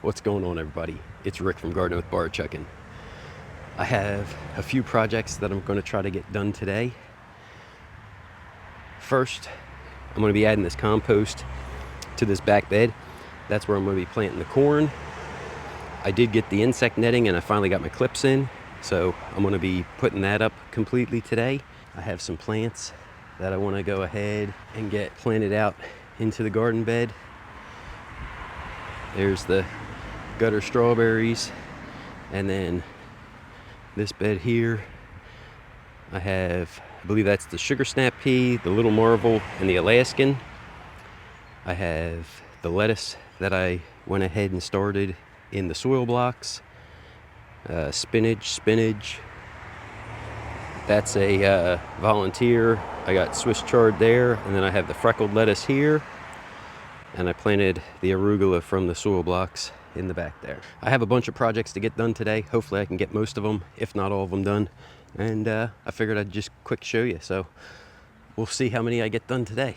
What's going on, everybody? It's Rick from Gardening with Bard checking. I have a few projects that I'm going to try to get done today. First, I'm going to be adding this compost to this back bed. That's where I'm going to be planting the corn. I did get the insect netting and I finally got my clips in, so I'm going to be putting that up completely today. I have some plants that I want to go ahead and get planted out into the garden bed. There's the gutter strawberries, and then this bed here I believe that's the sugar snap pea, the little marvel, and the Alaskan. I have the lettuce that I went ahead and started in the soil blocks. Spinach. That's a volunteer. I got Swiss chard there, and then I have the freckled lettuce here. And I planted the arugula from the soil blocks in the back there. I have a bunch of projects to get done today. Hopefully I can get most of them, if not all of them, done. And I figured I'd just quick show you. So we'll see how many I get done today.